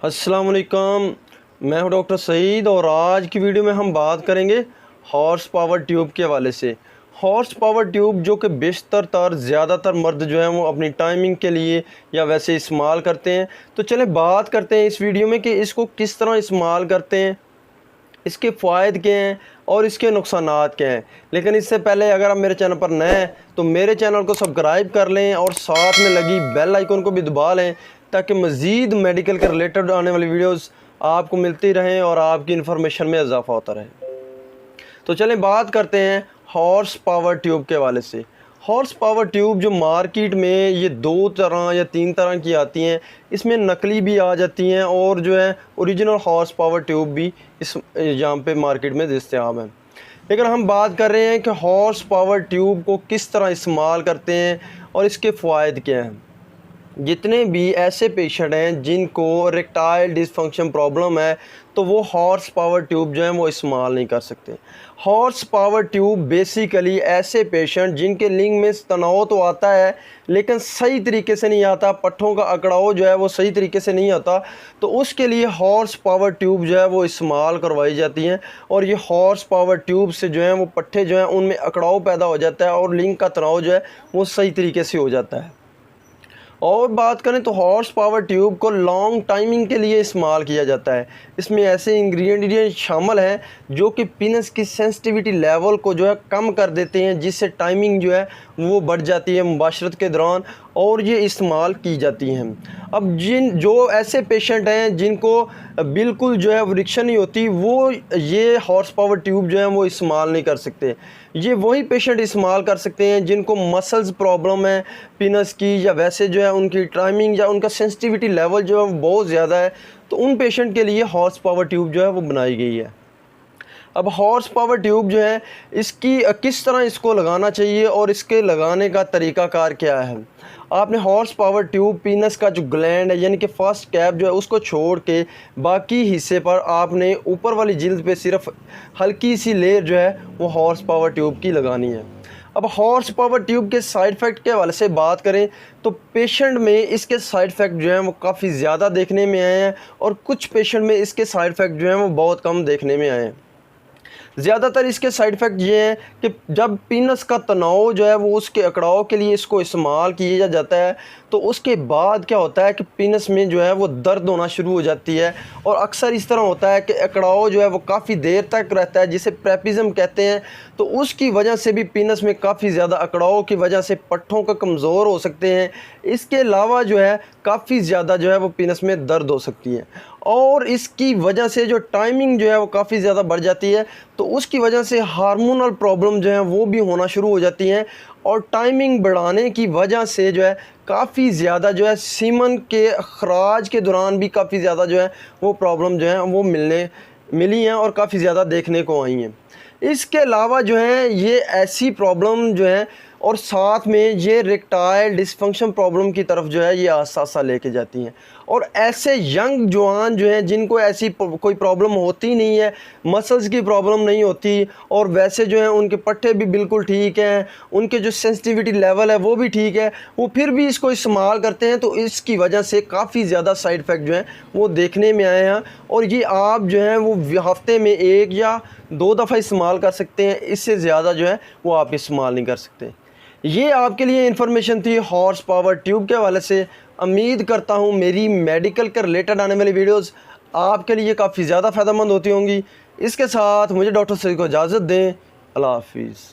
अस्सलाम वालेकुम। मैं हूं डॉक्टर सईद और आज की वीडियो में हम बात करेंगे हॉर्स पावर ट्यूब के हवाले से। हॉर्स पावर ट्यूब जो कि ज़्यादातर मर्द जो हैं वो अपनी टाइमिंग के लिए या वैसे इस्तेमाल करते हैं। तो चले बात करते हैं इस वीडियो में कि इसको किस तरह इस्तेमाल करते हैं, इसके फ़ायदे क्या हैं और इसके नुकसानात क्या हैं। लेकिन इससे पहले अगर आप मेरे चैनल पर नए हैं तो मेरे चैनल को सब्सक्राइब कर लें और साथ में लगी बेल आइकन को भी दबा लें ताकि मज़ीद मेडिकल के रिलेटेड आने वाली वीडियोस आपको मिलती रहें और आपकी इन्फॉर्मेशन में इजाफ़ा होता रहे। तो चलें बात करते हैं हॉर्स पावर ट्यूब के हवाले से। हॉर्स पावर ट्यूब जो मार्केट में ये 2 तरह या 3 तरह की आती हैं, इसमें नकली भी आ जाती हैं और जो है ओरिजिनल हॉर्स पावर ट्यूब भी इस यहाँ पे मार्केट में दस्तयाब हैं। लेकिन हम बात कर रहे हैं कि हॉर्स पावर ट्यूब को किस तरह इस्तेमाल करते हैं और इसके फ़ायदे क्या हैं। जितने भी ऐसे पेशेंट हैं जिनको इरेक्टाइल डिसफंक्शन प्रॉब्लम है तो वो हॉर्स पावर ट्यूब जो है वो इस्तेमाल नहीं कर सकते। हॉर्स पावर ट्यूब बेसिकली ऐसे पेशेंट जिनके लिंग में तनाव तो आता है लेकिन सही तरीके से नहीं आता, पट्ठों का अकड़ाव जो है वो सही तरीके से नहीं आता, तो उसके लिए हॉर्स पावर ट्यूब जो है वो इस्तेमाल करवाई जाती हैं। और ये हॉर्स पावर ट्यूब से जो है वो पट्ठे जो हैं उनमें अकड़ाव पैदा हो जाता है और लिंग का तनाव जो है वो सही तरीके से हो जाता है। और बात करें तो हॉर्स पावर ट्यूब को लॉन्ग टाइमिंग के लिए इस्तेमाल किया जाता है। इसमें ऐसे इंग्रेडिएंट शामिल हैं जो कि पीनस की सेंसिटिविटी लेवल को जो है कम कर देते हैं, जिससे टाइमिंग जो है वो बढ़ जाती है मुबाशरत के दौरान, और ये इस्तेमाल की जाती हैं। अब जो ऐसे पेशेंट हैं जिनको बिल्कुल जो है वृक्शन नहीं होती, वो ये हॉर्स पावर ट्यूब जो है वो इस्तेमाल नहीं कर सकते। ये वही पेशेंट इस्तेमाल कर सकते हैं जिनको मसल्स प्रॉब्लम है पीनस की, या वैसे जो है उनकी टाइमिंग या उनका सेंसिटिविटी लेवल जो है वो बहुत ज़्यादा है, तो उन पेशेंट के लिए हॉर्स पावर ट्यूब जो है वो बनाई गई है। अब हॉर्स पावर ट्यूब जो है इसकी किस तरह इसको लगाना चाहिए और इसके लगाने का तरीक़ाकार क्या है। आपने हॉर्स पावर ट्यूब पीनस का जो ग्लैंड है यानी कि फर्स्ट कैप जो है उसको छोड़ के बाकी हिस्से पर आपने ऊपर वाली जिल्द पे सिर्फ हल्की सी लेयर जो है वो हॉर्स पावर ट्यूब की लगानी है। अब हॉर्स पावर ट्यूब के साइड इफ़ेक्ट के हवाले से बात करें तो पेशेंट में इसके साइड इफ़ेक्ट जो हैं वो काफ़ी ज़्यादा देखने में आए हैं और कुछ पेशेंट में इसके साइड इफ़ेक्ट जो हैं वो बहुत कम देखने में आए हैं। ज़्यादातर इसके साइड इफ़ेक्ट ये हैं कि जब पीनस का तनाव जो है वो उसके अकड़ाव के लिए इसको इस्तेमाल किया जाता है तो उसके बाद क्या होता है कि पीनस में जो है वो दर्द होना शुरू हो जाती है, और अक्सर इस तरह होता है कि अकड़ाव जो है वो काफ़ी देर तक रहता है जिसे प्रेपिज्म कहते हैं। तो उसकी वजह से भी पीनस में काफ़ी ज़्यादा अकड़ाव की वजह से पट्ठों का कमज़ोर हो सकते हैं। इसके अलावा जो है काफ़ी ज़्यादा जो है वो पीनस में दर्द हो सकती है, और इसकी वजह से जो टाइमिंग जो है वो काफ़ी ज़्यादा बढ़ जाती है, तो उसकी वजह से हार्मोनल प्रॉब्लम जो है वो भी होना शुरू हो जाती हैं। और टाइमिंग बढ़ाने की वजह से जो है काफ़ी ज़्यादा जो है सीमन के अखराज के दौरान भी काफ़ी ज़्यादा जो है वो प्रॉब्लम जो है वो मिली हैं और काफ़ी ज़्यादा देखने को आई हैं। इसके अलावा जो है ये ऐसी प्रॉब्लम जो है और साथ में ये इरेक्टाइल डिसफंक्शन प्रॉब्लम की तरफ जो है ये आसा लेके जाती हैं। और ऐसे यंग जवान जो हैं जिनको ऐसी कोई प्रॉब्लम होती नहीं है, मसल्स की प्रॉब्लम नहीं होती, और वैसे जो है उनके पट्टे भी बिल्कुल ठीक हैं, उनके जो सेंसिटिविटी लेवल है वो भी ठीक है, वो फिर भी इसको इस्तेमाल करते हैं, तो इसकी वजह से काफ़ी ज़्यादा साइड इफ़ेक्ट जो हैं वो देखने में आए हैं। और ये आप जो है वो हफ्ते में 1 या 2 दफ़ा इस्तेमाल कर सकते हैं, इससे ज़्यादा जो है वो आप इस्तेमाल नहीं कर सकते। ये आपके लिए इन्फॉर्मेशन थी हॉर्स पावर ट्यूब के हवाले से। उम्मीद करता हूँ मेरी मेडिकल के रिलेटेड आने वाली वीडियोस आपके लिए काफ़ी ज़्यादा फ़ायदेमंद होती होंगी। इसके साथ मुझे डॉक्टर सईद को इजाज़त दें। अल्लाह हाफिज़।